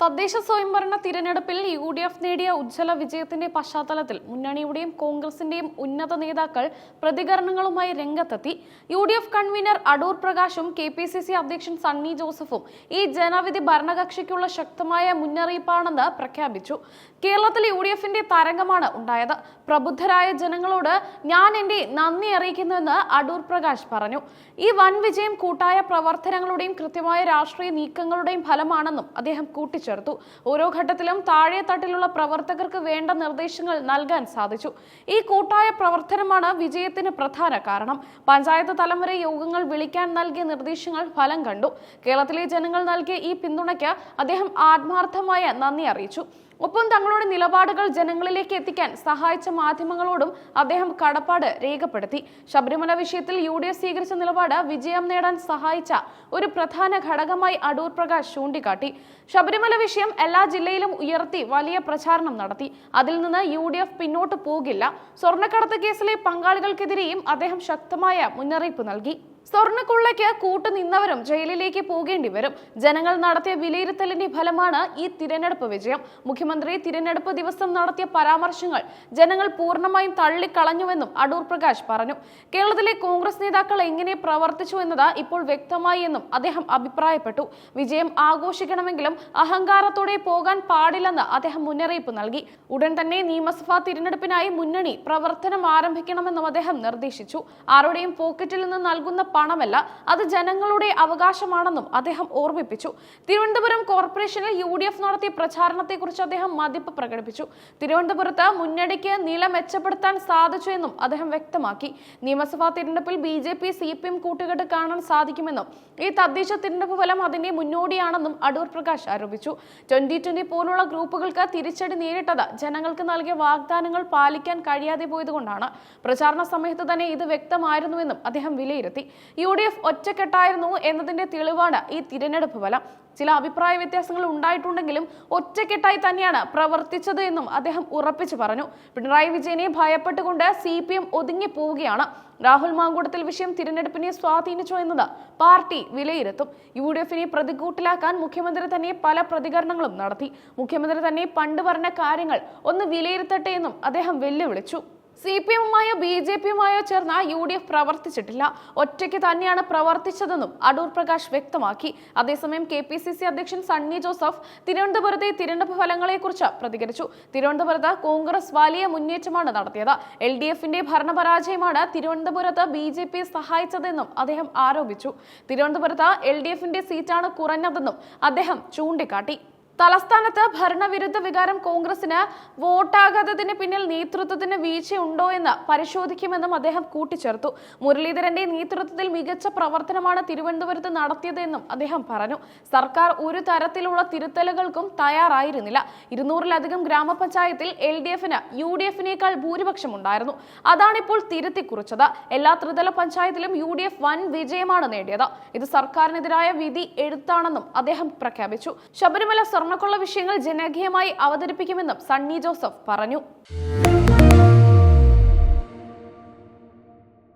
തദ്ദേശ സ്വയംഭരണ തിരഞ്ഞെടുപ്പിൽ UDF നേടിയ ഉജ്ജ്വല വിജയത്തിന്റെ പശ്ചാത്തലത്തിൽ മുന്നണിയുടെയും കോൺഗ്രസിന്റെയും ഉന്നത നേതാക്കൾ പ്രതികരണങ്ങളുമായി രംഗത്തെത്തി. UDF കൺവീനർ അടൂർ പ്രകാശും KPCC അധ്യക്ഷൻ സണ്ണി ജോസഫും ഈ ജനവിധി ഭരണകക്ഷിക്കുള്ള ശക്തമായ മുന്നറിയിപ്പാണെന്ന് പ്രഖ്യാപിച്ചു. കേരളത്തിൽ UDFന്റെ തരംഗമാണ് ഉണ്ടായത്. പ്രബുദ്ധരായ ജനങ്ങളോട് ഞാൻ എന്റെ നന്ദി അറിയിക്കുന്നുവെന്ന് അടൂർ പ്രകാശ് പറഞ്ഞു. ഈ വൻ വിജയം കൂട്ടായ പ്രവർത്തനങ്ങളുടെയും കൃത്യമായ രാഷ്ട്രീയ നീക്കങ്ങളുടെയും ഫലമാണെന്നും അദ്ദേഹം കൂട്ടിച്ചേർത്തു. ഓരോ ഘട്ടത്തിലും താഴെ തട്ടിലുള്ള പ്രവർത്തകർക്ക് വേണ്ട നിർദ്ദേശങ്ങൾ നൽകാൻ സാധിച്ചു. ഈ കൂട്ടായ പ്രവർത്തനമാണ് വിജയത്തിന് പ്രധാന കാരണം. പഞ്ചായത്ത് തലം വരെ യോഗങ്ങൾ വിളിക്കാൻ നൽകിയ നിർദ്ദേശങ്ങൾ ഫലം കണ്ടു. കേരളത്തിലെ ജനങ്ങൾ നൽകിയ ഈ പിന്തുണയ്ക്ക് അദ്ദേഹം ആത്മാർത്ഥമായ നന്ദി അറിയിച്ചു. ഒപ്പം തങ്ങളുടെ നിലപാടുകൾ ജനങ്ങളിലേക്ക് എത്തിക്കാൻ സഹായിച്ച മാധ്യമങ്ങളോടും അദ്ദേഹം കടപ്പാട് രേഖപ്പെടുത്തി. ശബരിമല വിഷയത്തിൽ UDF സ്വീകരിച്ച നിലപാട് വിജയം നേടാൻ സഹായിച്ച ഒരു പ്രധാന ഘടകമായി അടൂർ പ്രകാശ് ചൂണ്ടിക്കാട്ടി. ശബരിമല വിഷയം എല്ലാ ജില്ലയിലും ഉയർത്തി വലിയ പ്രചാരണം നടത്തി. അതിൽ നിന്ന് UDF പിന്നോട്ട് പോകില്ല. സ്വർണ്ണക്കടത്ത് കേസിലെ പങ്കാളികൾക്കെതിരെയും അദ്ദേഹം ശക്തമായ മുന്നറിയിപ്പ് നൽകി. സ്വർണ്ണക്കൊള്ളയ്ക്ക് കൂട്ടുനിന്നവരും ജയിലിലേക്ക് പോകേണ്ടി വരും. ജനങ്ങൾ നടത്തിയ വിലയിരുത്തലിന്റെ ഫലമാണ് ഈ തിരഞ്ഞെടുപ്പ് വിജയം. മുഖ്യമന്ത്രി തിരഞ്ഞെടുപ്പ് ദിവസം നടത്തിയ പരാമർശങ്ങൾ ജനങ്ങൾ പൂർണ്ണമായും തള്ളിക്കളഞ്ഞുവെന്നും അടൂർ പ്രകാശ് പറഞ്ഞു. കേരളത്തിലെ കോൺഗ്രസ് നേതാക്കൾ എങ്ങനെ പ്രവർത്തിച്ചു എന്നത് ഇപ്പോൾ വ്യക്തമായി എന്നും അദ്ദേഹം അഭിപ്രായപ്പെട്ടു. വിജയം ആഘോഷിക്കണമെങ്കിലും അഹങ്കാരത്തോടെ പോകാൻ പാടില്ലെന്ന് അദ്ദേഹം മുന്നറിയിപ്പ് നൽകി. ഉടൻ തന്നെ നിയമസഭാ തിരഞ്ഞെടുപ്പിനായി മുന്നണി പ്രവർത്തനം ആരംഭിക്കണമെന്നും അദ്ദേഹം നിർദ്ദേശിച്ചു. ആരുടെയും പോക്കറ്റിൽ നിന്ന് നൽകുന്ന പണമല്ല, അത് ജനങ്ങളുടെ അവകാശമാണെന്നും അദ്ദേഹം ഓർമ്മിപ്പിച്ചു. തിരുവനന്തപുരം കോർപ്പറേഷനിൽ UDF നടത്തിയ പ്രചാരണത്തെക്കുറിച്ച് അദ്ദേഹം മതിപ്പ് പ്രകടിപ്പിച്ചു. തിരുവനന്തപുരത്ത് മുന്നണിക്ക് നില മെച്ചപ്പെടുത്താൻ സാധിച്ചു എന്നും അദ്ദേഹം വ്യക്തമാക്കി. നിയമസഭാ തിരഞ്ഞെടുപ്പിൽ BJP CPM കൂട്ടുകെട്ട് കാണാൻ സാധിക്കുമെന്നും ഈ തദ്ദേശ തിരഞ്ഞെടുപ്പ് ഫലം അതിന്റെ മുന്നോടിയാണെന്നും അടൂർ പ്രകാശ് ആരോപിച്ചു. 2020 പോലുള്ള ഗ്രൂപ്പുകൾക്ക് തിരിച്ചടി നേരിട്ടത് ജനങ്ങൾക്ക് നൽകിയ വാഗ്ദാനങ്ങൾ പാലിക്കാൻ കഴിയാതെ പോയതുകൊണ്ടാണ്. പ്രചാരണ സമയത്ത് തന്നെ ഇത് വ്യക്തമായിരുന്നുവെന്നും അദ്ദേഹം വിലയിരുത്തി. UDF ഒറ്റക്കെട്ടായിരുന്നു എന്നതിന്റെ തെളിവാണ് ഈ തിരഞ്ഞെടുപ്പ് ഫലം. ചില അഭിപ്രായ വ്യത്യാസങ്ങൾ ഉണ്ടായിട്ടുണ്ടെങ്കിലും ഒറ്റക്കെട്ടായി തന്നെയാണ് പ്രവർത്തിച്ചത് എന്നും അദ്ദേഹം ഉറപ്പിച്ചു പറഞ്ഞു. പിണറായി വിജയനെ ഭയപ്പെട്ടുകൊണ്ട് CPM ഒതുങ്ങി പോവുകയാണ്. രാഹുൽ മാങ്കൂട്ടത്തിൽ വിഷയം തിരഞ്ഞെടുപ്പിനെ സ്വാധീനിച്ചു എന്നത് പാർട്ടി വിലയിരുത്തും. UDFനെ പ്രതികൂട്ടിലാക്കാൻ മുഖ്യമന്ത്രി തന്നെ പല പ്രതികരണങ്ങളും നടത്തി. മുഖ്യമന്ത്രി തന്നെ പണ്ട് പറഞ്ഞ കാര്യങ്ങൾ ഒന്ന് വിലയിരുത്തട്ടെ എന്നും അദ്ദേഹം വെല്ലുവിളിച്ചു. CPM-ഉമായോ BJP-യുമായോ ചേർന്ന UDF പ്രവർത്തിച്ചിട്ടില്ല, ഒറ്റയ്ക്ക് തന്നെയാണ് പ്രവർത്തിച്ചതെന്നും അടൂർ പ്രകാശ് വ്യക്തമാക്കി. അതേസമയം KPCC അധ്യക്ഷൻ സണ്ണി ജോസഫ് തിരുവനന്തപുരത്തെ തിരഞ്ഞെടുപ്പ് ഫലങ്ങളെക്കുറിച്ച് പ്രതികരിച്ചു. തിരുവനന്തപുരത്ത് കോൺഗ്രസ് വലിയ മുന്നേറ്റമാണ് നടത്തിയത്. LDFന്റെ ഭരണപരാജയമാണ് തിരുവനന്തപുരത്ത് BJP സഹായിച്ചതെന്നും അദ്ദേഹം ആരോപിച്ചു. തിരുവനന്തപുരത്ത് LDFന്റെ സീറ്റാണ് കുറഞ്ഞതെന്നും അദ്ദേഹം ചൂണ്ടിക്കാട്ടി. തലസ്ഥാനത്ത് ഭരണവിരുദ്ധ വികാരം കോൺഗ്രസിന് വോട്ടാകാത്തതിന് പിന്നിൽ നേതൃത്വത്തിന് വീഴ്ചയുണ്ടോ എന്ന് പരിശോധിക്കുമെന്നും അദ്ദേഹം കൂട്ടിച്ചേർത്തു. മുരളീധരന്റെ നേതൃത്വത്തിൽ മികച്ച പ്രവർത്തനമാണ് തിരുവനന്തപുരത്ത് നടത്തിയതെന്നും അദ്ദേഹം പറഞ്ഞു. സർക്കാർ ഒരു തരത്തിലുള്ള തിരുത്തലുകൾക്കും തയ്യാറായിരുന്നില്ല. 200-ലധികം ഗ്രാമപഞ്ചായത്തിൽ LDFന് UDFനേക്കാൾ ഭൂരിപക്ഷമുണ്ടായിരുന്നു. അതാണിപ്പോൾ തിരുത്തിക്കുറിച്ചത്. എല്ലാ ത്രിതല പഞ്ചായത്തിലും UDF വൻ വിജയമാണ് നേടിയത്. ഇത് സർക്കാരിനെതിരായ വിധി എഴുത്താണെന്നും അദ്ദേഹം പ്രഖ്യാപിച്ചു. ശബരിമല സ്വർണ്ണക്കൊള്ള വിഷയങ്ങൾ ജനകീയമായി അവതരിപ്പിക്കുമെന്നും സണ്ണി ജോസഫ് പറഞ്ഞു.